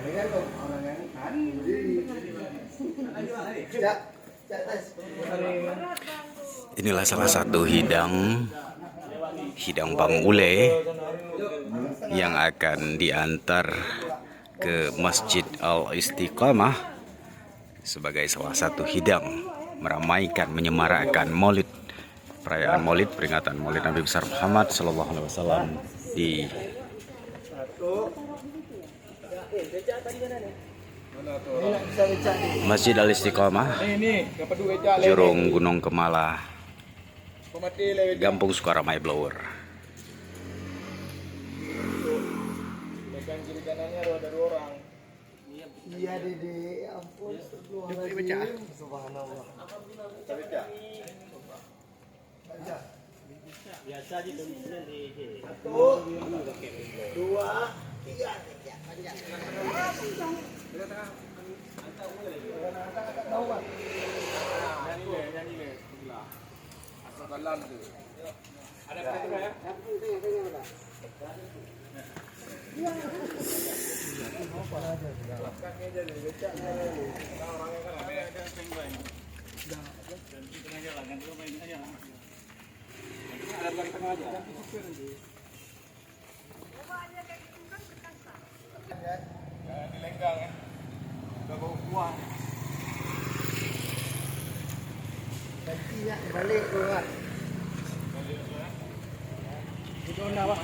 ini kan orang yang kan. Inilah salah satu hidang Bang Ule yang akan diantar ke Masjid Al-Istiqamah sebagai salah satu hidang meramaikan, menyemarakkan Maulid, perayaan Maulid, peringatan Maulid Nabi besar Muhammad Sallallahu Alaihi Wasallam di Masjid Al-Istiqamah, Jurung Gunung Kemala, Gampung Sukaramai Blower. Iya Dede, ampun. Subhanallah. Biasa aja di 1, 2, 3. Dilenggang ya. Udah bau kuah. Ganti ya, balik keluar. Balik keluar. Itu apa?